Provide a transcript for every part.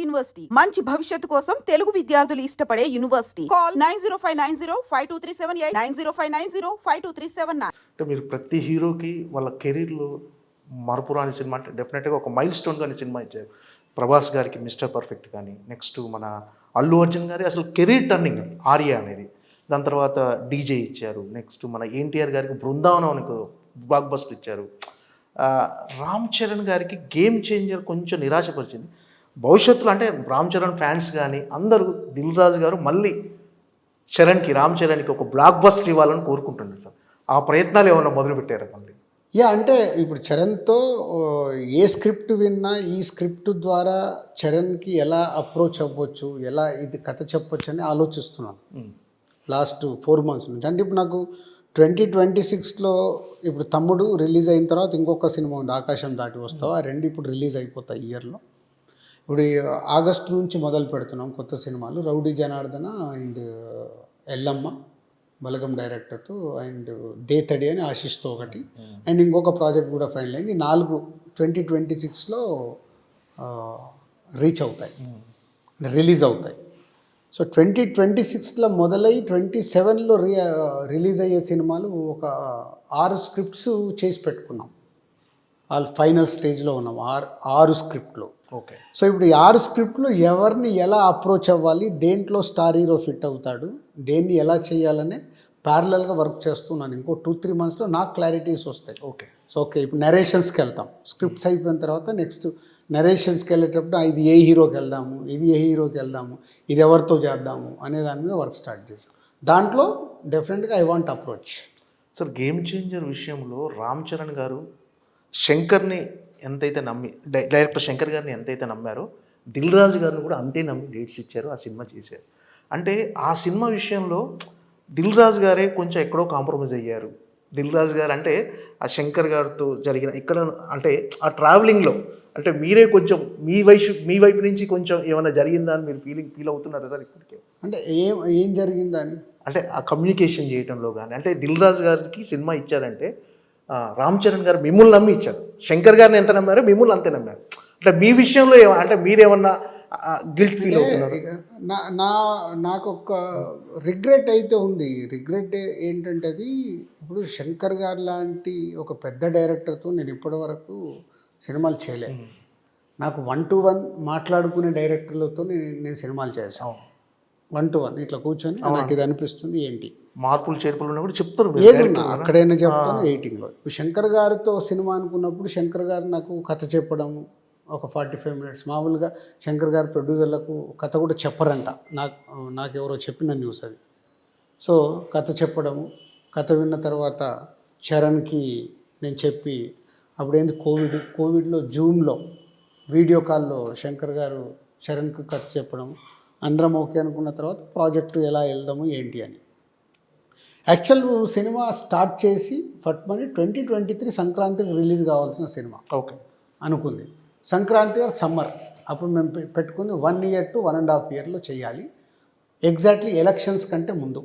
University మంచి భవిష్యత్తు కోసం తెలుగు విద్యార్థులు ఇష్టపడే యూనివర్సిటీ. కాల్ 9059052378 9059052379. అంటే మీరు ప్రతి హీరోకి వాళ్ళ కెరీర్లో మరపురాని సినిమా అంటే డెఫినెట్గా ఒక మైల్ స్టోన్ కానీ సినిమా ఇచ్చారు. ప్రభాస్ గారికి మిస్టర్ పర్ఫెక్ట్ కానీ, నెక్స్ట్ మన అల్లు అర్జున్ గారి అసలు కెరీర్ టర్నింగ్ ఆర్య అనేది. దాని తర్వాత డీజే ఇచ్చారు. నెక్స్ట్ మన ఎన్టీఆర్ గారికి బృందావనం అని బ్లాక్ బస్టర్ ఇచ్చారు. రామ్ చరణ్ గారికి గేమ్ చేంజర్ కొంచెం నిరాశపరిచింది. భవిష్యత్తులో అంటే రామ్ చరణ్ ఫ్యాన్స్ కానీ అందరూ దిల్ రాజు గారు మళ్ళీ రామ్ చరణ్కి ఒక బ్లాక్ బస్టర్ ఇవ్వాలని కోరుకుంటున్నారు సార్. ఆ ప్రయత్నాలు ఏమైనా మొదలుపెట్టారు మళ్ళీ? అంటే ఇప్పుడు చరణ్తో ఏ స్క్రిప్ట్ విన్నా ఈ స్క్రిప్ట్ ద్వారా చరణ్కి ఎలా అప్రోచ్ అవ్వచ్చు, ఎలా ఇది కథ చెప్పొచ్చు అని ఆలోచిస్తున్నాను లాస్ట్ 4 months నుంచి. అంటే ఇప్పుడు నాకు 2026లో ఇప్పుడు తమ్ముడు రిలీజ్ అయిన తర్వాత ఇంకొక సినిమా ఉంది, ఆకాశం దాటి వస్తావు. ఆ 2 ఇప్పుడు రిలీజ్ అయిపోతాయి ఇయర్లో. ఇప్పుడు ఆగస్టు నుంచి మొదలు పెడుతున్నాం కొత్త సినిమాలు. రౌడీ జనార్దన అండ్ ఎల్లమ్మ బలగం డైరెక్టర్తో, అండ్ దేతడి అని ఆశిష్తో ఒకటి, అండ్ ఇంకొక ప్రాజెక్ట్ కూడా ఫైనల్ అయింది. 4 2026లో రీచ్ అవుతాయి, రిలీజ్ అవుతాయి. సో 2026లో మొదలై 27లో రిలీజ్ అయ్యే సినిమాలు ఒక 6 స్క్రిప్ట్స్ చేసి పెట్టుకున్నాం. వాళ్ళు ఫైనల్ స్టేజ్లో ఉన్నాం 6 స్క్రిప్ట్లో. ఓకే. సో ఇప్పుడు ఈ 6 స్క్రిప్ట్లో ఎవరిని ఎలా అప్రోచ్ అవ్వాలి, దేంట్లో స్టార్ హీరో ఫిట్ అవుతాడు, దేన్ని ఎలా చేయాలనే ప్యారలల్గా వర్క్ చేస్తున్నాను. ఇంకో 2-3 monthsలో నాకు క్లారిటీస్ వస్తాయి. ఓకే. సో ఓకే, ఇప్పుడు నరేషన్స్కి వెళ్తాం. స్క్రిప్ట్స్ అయిపోయిన తర్వాత నెక్స్ట్ నరేషన్స్కి వెళ్ళేటప్పుడు ఇది ఏ హీరోకి వెళ్దాము, ఇది ఏ హీరోకి వెళ్దాము, ఇది ఎవరితో చేద్దాము అనే దాని మీద వర్క్ స్టార్ట్ చేసాం. దాంట్లో డెఫినెట్గా I want approach. Sir game changer విషయంలో రామ్ చరణ్ గారు శంకర్ని ఎంతైతే నమ్మి, డైరెక్టర్ శంకర్ గారిని ఎంతైతే నమ్మారో, దిల్ రాజు గారిని కూడా అంతే నమ్మి డేట్స్ ఇచ్చారు, ఆ సినిమా చేశారు. అంటే ఆ సినిమా విషయంలో దిల్ రాజు గారే కొంచెం ఎక్కడో కాంప్రమైజ్ అయ్యారు. దిల్ రాజు గారు అంటే ఆ శంకర్ గారితో జరిగిన ఇక్కడ అంటే ఆ ట్రావెలింగ్లో అంటే మీరే కొంచెం మీ వైపు నుంచి కొంచెం ఏమైనా జరిగిందా అని మీరు ఫీల్ అవుతున్నారా సార్ ఇప్పటికే? అంటే ఏం జరిగిందని అంటే ఆ కమ్యూనికేషన్ చేయడంలో కానీ, అంటే దిల్ రాజు గారికి సినిమా ఇచ్చారంటే రామ్ చరణ్ గారు మిమ్మల్ని నమ్మి ఇచ్చారు. శంకర్ గారిని ఎంత నమ్మారో మిమ్మల్ని అంతే నమ్మారు. అంటే మీ విషయంలో అంటే మీరేమన్నా గిల్ట్ ఫీల్ అవుతున్నారు? నాకు ఒక రిగ్రెట్ అయితే ఉంది. రిగ్రెట్ ఏంటంటే అది ఇప్పుడు శంకర్ గారు లాంటి ఒక పెద్ద డైరెక్టర్తో నేను ఇప్పటివరకు సినిమాలు చేయలేదు. నాకు 1-to-1 మాట్లాడుకునే డైరెక్టర్లతో నేను సినిమాలు చేశాను. 1-to-1 ఇట్లా కూర్చొని నాకు ఇది అనిపిస్తుంది ఏంటి, మార్పులు చేర్పులు కూడా చెప్తారు, ఏదున్నా అక్కడైనా చెప్తాను. ఎడిటింగ్లో ఇప్పుడు శంకర్ గారితో సినిమా అనుకున్నప్పుడు శంకర్ గారు నాకు కథ చెప్పడము ఒక 45 minutes. మామూలుగా శంకర్ గారు ప్రొడ్యూసర్లకు కథ కూడా చెప్పరంట, నాకు ఎవరో చెప్పిన న్యూస్ అది. సో కథ చెప్పడము, కథ విన్న తర్వాత చరణ్కి నేను చెప్పి, అప్పుడేంది కోవిడ్లో జూమ్లో వీడియో కాల్లో శంకర్ గారు చరణ్కి కథ చెప్పడం, అందరం ఓకే అనుకున్న తర్వాత ప్రాజెక్టు ఎలా వెళ్దాము ఏంటి అని. యాక్చువల్ సినిమా స్టార్ట్ చేసి ఫట్మని 2023 సంక్రాంతికి రిలీజ్ కావాల్సిన సినిమా ఓకే అనుకుంది. సంక్రాంతి ఆర్ సమ్మర్ అప్పుడు మేము పెట్టుకుంది 1 year to 1.5 yearలో చేయాలి. ఎగ్జాక్ట్లీ ఎలక్షన్స్ కంటే ముందు.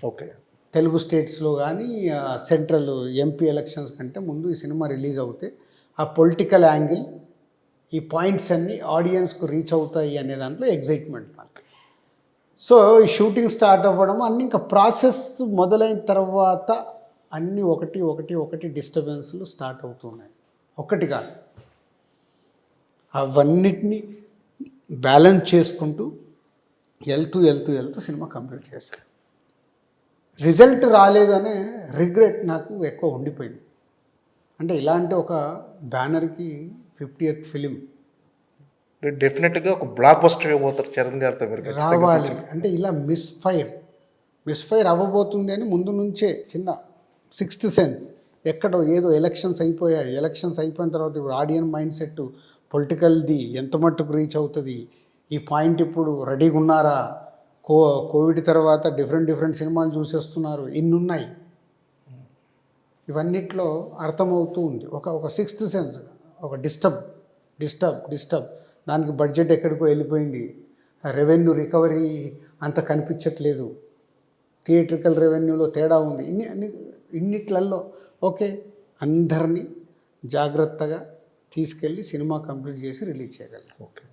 ఓకే. తెలుగు స్టేట్స్లో కానీ సెంట్రల్ ఎంపీ ఎలక్షన్స్ కంటే ముందు ఈ సినిమా రిలీజ్ అవుతే ఆ పొలిటికల్ యాంగిల్, ఈ పాయింట్స్ అన్నీ ఆడియన్స్కు రీచ్ అవుతాయి అనే దాంట్లో ఎగ్జైట్మెంట్ నాకు. సో ఈ షూటింగ్ స్టార్ట్ అవ్వడం అన్నీ ఇంకా ప్రాసెస్ మొదలైన తర్వాత అన్నీ ఒకటి డిస్టర్బెన్స్లు స్టార్ట్ అవుతున్నాయి. ఒకటి కాదు, అవన్నిటినీ బ్యాలెన్స్ చేసుకుంటూ వెళ్తూ సినిమా కంప్లీట్ చేశాను. రిజల్ట్ రాలేదనే రిగ్రెట్ నాకు ఎక్కువ ఉండిపోయింది. అంటే ఇలాంటి ఒక బ్యానర్కి 50th ఫిలిం డెఫినెట్గా ఒక బ్లాక్ బస్టర్ ఇవ్వబోతారు చరణ్ గారితో రావాలి. అంటే ఇలా మిస్ఫైర్ అవ్వబోతుంది అని ముందు నుంచే చిన్న 6th సెన్స్. ఎక్కడో ఏదో ఎలక్షన్స్ అయిపోయాయి, ఎలక్షన్స్ అయిపోయిన తర్వాత ఇప్పుడు ఆడియన్ మైండ్ సెట్ పొలిటికల్ది ఎంత మట్టుకు రీచ్ అవుతుంది, ఈ పాయింట్ ఇప్పుడు రెడీగా ఉన్నారా, కోవిడ్ తర్వాత డిఫరెంట్ సినిమాలు చూసేస్తున్నారు, ఇన్నున్నాయి. ఇవన్నిట్లో అర్థమవుతూ ఉంది ఒక 6th సెన్స్, ఒక డిస్టర్బ్. దానికి బడ్జెట్ ఎక్కడికో వెళ్ళిపోయింది, రెవెన్యూ రికవరీ అంత కనిపించట్లేదు, థియేట్రికల్ రెవెన్యూలో తేడా ఉంది. ఇన్నిట్లలో ఓకే అందరినీ జాగ్రత్తగా తీసుకెళ్ళి సినిమా కంప్లీట్ చేసి రిలీజ్ చేయగలం. ఓకే.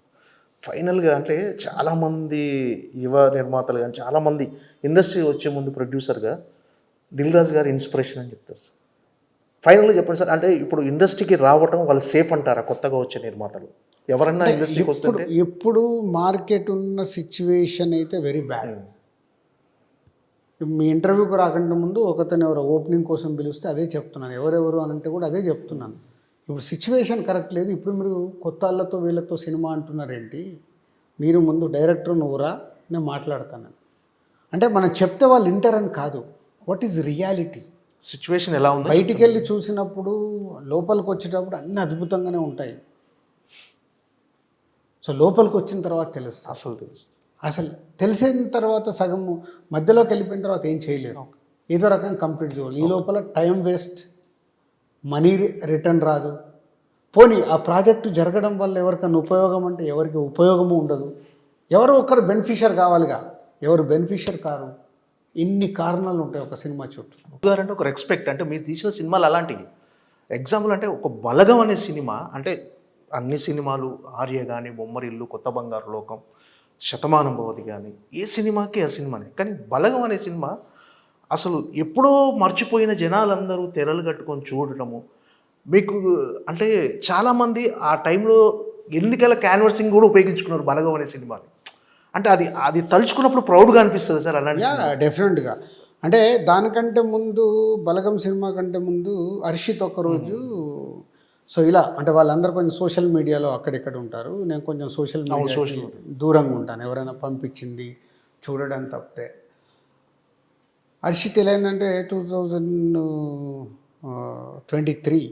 ఫైనల్గా అంటే చాలామంది యువ నిర్మాతలు కానీ చాలామంది ఇండస్ట్రీ వచ్చే ముందు ప్రొడ్యూసర్గా దిల్ రాజు గారి ఇన్స్పిరేషన్ అని చెప్తారు సార్. ఫైనల్గా చెప్పండి సార్, అంటే ఇప్పుడు ఇండస్ట్రీకి రావటం వాళ్ళు సేఫ్ అంటారా కొత్తగా వచ్చే నిర్మాతలు? ఎవరన్నా ఇండస్ట్రీకి వస్తుంటే ఇప్పుడు మార్కెట్ ఉన్న సిచ్యువేషన్ అయితే వెరీ బ్యాడ్. మీ ఇంటర్వ్యూకి రాకుండా ముందు ఒకతను ఎవరో ఓపెనింగ్ కోసం పిలిస్తే అదే చెప్తున్నాను, ఎవరెవరు అని అంటే కూడా అదే చెప్తున్నాను. ఇప్పుడు సిచ్యువేషన్ కరెక్ట్ లేదు. ఇప్పుడు మీరు కొత్త వాళ్ళతో వీళ్ళతో సినిమా అంటున్నారేంటి? మీరు ముందు డైరెక్టర్ నువ్వురా, నేను మాట్లాడతాను. అంటే మనం చెప్తే వాళ్ళు వింటారని కాదు, వాట్ ఈజ్ రియాలిటీ. సిచ్యువేషన్ ఎలా ఉంది? బయటికి వెళ్ళి చూసినప్పుడు లోపలికి వచ్చేటప్పుడు అన్నీ అద్భుతంగానే ఉంటాయి. సో లోపలికి వచ్చిన తర్వాత తెలుస్తుంది. అసలు తెలిసిన తర్వాత సగం మధ్యలోకి వెళ్ళిపోయిన తర్వాత ఏం చేయలేరు. ఏదో రకంగా కంప్లీట్ చేయాలి. ఈ లోపల టైం వేస్ట్, మనీ రిటర్న్ రాదు. పోనీ ఆ ప్రాజెక్టు జరగడం వల్ల ఎవరికైనా ఉపయోగం అంటే ఎవరికి ఉపయోగము ఉండదు. ఎవరో ఒకరు బెనిఫిషియర్ కావాలిగా, ఎవరు బెనిఫిషియర్ కారు. ఇన్ని కారణాలు ఉంటాయి ఒక సినిమా చుట్టూ. అంటే ఒక రెస్పెక్ట్, అంటే మీరు తీసిన సినిమాలు అలాంటివి. ఎగ్జాంపుల్ అంటే ఒక బలగం అనే సినిమా, అంటే అన్ని సినిమాలు ఆర్య కానీ, బొమ్మరిల్లు, కొత్త బంగారు లోకం, శతమానం భవతి కానీ, ఏ సినిమాకి ఆ సినిమానే. కానీ బలగం అనే సినిమా అసలు ఎప్పుడో మర్చిపోయిన జనాలందరూ తెరలు కట్టుకొని చూడటము, మీకు అంటే చాలామంది ఆ టైంలో ఎన్నికల క్యాన్వర్సింగ్ కూడా ఉపయోగించుకున్నారు బలగం అనే సినిమాని. అంటే అది తలుచుకున్నప్పుడు ప్రౌడ్గా అనిపిస్తుంది సార్ అలాంటి. డెఫినెట్గా. అంటే దానికంటే ముందు బలగం సినిమా కంటే ముందు హర్షిత్ ఒకరోజు, సో ఇలా అంటే వాళ్ళందరూ కొంచెం సోషల్ మీడియాలో అక్కడిక్కడ ఉంటారు, నేను కొంచెం సోషల్ మీడియాకి దూరంగా ఉంటాను. ఎవరైనా పంపించింది చూడడం తప్పితే. హర్షిత్ ఎలా అయిందంటే 2023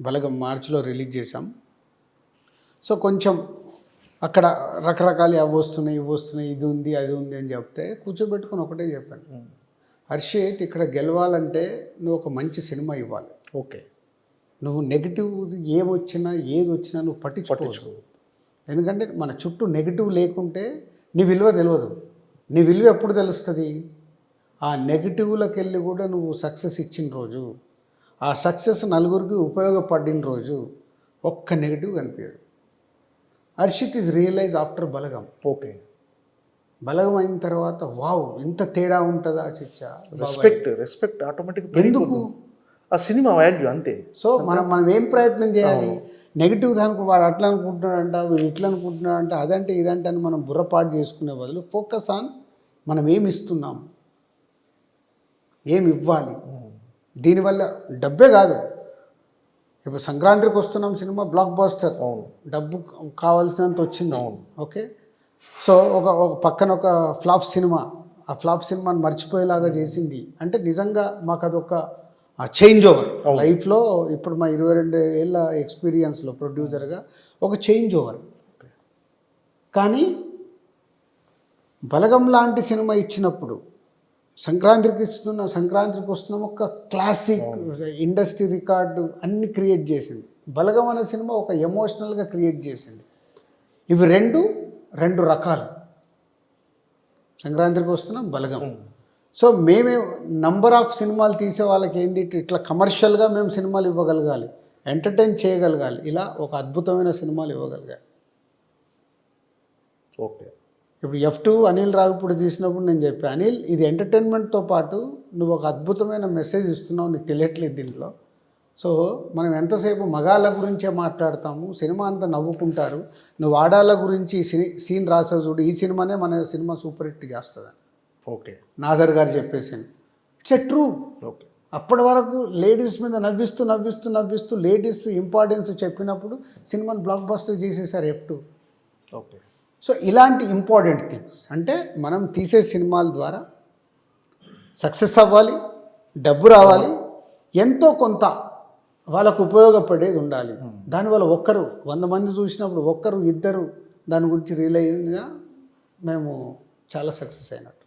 బలగం మార్చిలో రిలీజ్ చేసాం. సో కొంచెం అక్కడ రకరకాలు అవి వస్తున్నాయి, ఇవి వస్తున్నాయి, ఇది ఉంది అది ఉంది అని చెప్తే కూర్చోబెట్టుకొని ఒకటే చెప్పాను, హర్షిత్ ఇక్కడ గెలవాలంటే నువ్వు ఒక మంచి సినిమా ఇవ్వాలి. ఓకే, నువ్వు నెగిటివ్ ఏది వచ్చినా నువ్వు పట్టించుకోవచ్చు. ఎందుకంటే మన చుట్టూ నెగిటివ్ లేకుంటే నీ విలువ తెలియదు. నీ విలువ ఎప్పుడు తెలుస్తుంది? ఆ నెగిటివ్లోకి వెళ్ళి కూడా నువ్వు సక్సెస్ ఇచ్చిన రోజు, ఆ సక్సెస్ నలుగురికి ఉపయోగపడిన రోజు ఒక్క నెగిటివ్ కనిపించదు. Harshit is realise after Balagam. Okay, Balagam అయిన తర్వాత వావ్ ఇంత తేడా ఉంటుందా చిచ్చా. Respect automatic. ఎందుకు? ఆ సినిమా వాల్యూ అంతే. సో మనం ఏం ప్రయత్నం చేయాలి? నెగిటివ్ దానికి వాడు అట్లా అనుకుంటున్నాడంట, వీడు ఇట్లా అనుకుంటున్నాడంట, అదంటే ఇదంటే అని మనం బుర్రపాటు చేసుకునే వాళ్ళు ఫోకస్ ఆన్ మనం ఏమి ఇస్తున్నాం, ఏమి ఇవ్వాలి. దీనివల్ల డబ్బే కాదు. ఇప్పుడు సంక్రాంతికి వస్తున్నాం, సినిమా బ్లాక్ బాస్టర్, డబ్బు కావాల్సినంత వచ్చింది. ఓకే, సో ఒక పక్కన ఒక ఫ్లాప్ సినిమా, ఆ ఫ్లాప్ సినిమాని మర్చిపోయేలాగా చేసింది. అంటే నిజంగా మాకు అదొక చేంజ్ ఓవర్ లైఫ్లో. ఇప్పుడు మా 22 ఏళ్ళ ఎక్స్పీరియన్స్లో ప్రొడ్యూసర్గా ఒక చేంజ్ ఓవర్. కానీ బలగం లాంటి సినిమా ఇచ్చినప్పుడు సంక్రాంతికి వస్తున్నాం ఒక క్లాసిక్ ఇండస్ట్రీ రికార్డు అన్ని క్రియేట్ చేసింది. బలగం అనే సినిమా ఒక ఎమోషనల్గా క్రియేట్ చేసింది. ఇవి రెండు రకాలు. సంక్రాంతికి వస్తున్నాం, బలగం. సో మేమే నంబర్ ఆఫ్ సినిమాలు తీసే వాళ్ళకి ఏంది, ఇట్లా కమర్షియల్గా మేము సినిమాలు ఇవ్వగలగాలి, ఎంటర్టైన్ చేయగలగాలి, ఇలా ఒక అద్భుతమైన సినిమాలు ఇవ్వగలగాలి. ఓకే, ఇప్పుడు F2 అనిల్ రావిపూడి తీసినప్పుడు నేను చెప్పాను, అనిల్ ఇది ఎంటర్టైన్మెంట్తో పాటు నువ్వు ఒక అద్భుతమైన మెసేజ్ ఇస్తున్నావు, నీకు తెలియట్లేదు దీంట్లో. సో మనం ఎంతసేపు మగాళ్ళ గురించే మాట్లాడతాము, సినిమా అంతా నవ్వుకుంటారు, నువ్వు ఆడాళ్ళ గురించి సీన్ రాసావు చూడు, ఈ సినిమానే మన సినిమా సూపర్ హిట్ చేస్తుందని. ఓకే, నాజర్ గారు చెప్పేసాను. It's a true. ఓకే, అప్పటి వరకు లేడీస్ మీద నవ్విస్తూ లేడీస్ ఇంపార్టెన్స్ చెప్పినప్పుడు సినిమాని బ్లాక్ బస్టర్ చేసేసారు F2. ఓకే, సో ఇలాంటి ఇంపార్టెంట్ థింగ్స్ అంటే మనం తీసే సినిమాల ద్వారా సక్సెస్ అవ్వాలి, డబ్బు రావాలి, ఎంతో కొంత వాళ్ళకు ఉపయోగపడేది ఉండాలి. దానివల్ల 100 మంది చూసినప్పుడు 1-2 దాని గురించి రియలైజ్గా మేము చాలా సక్సెస్ అయినట్టు.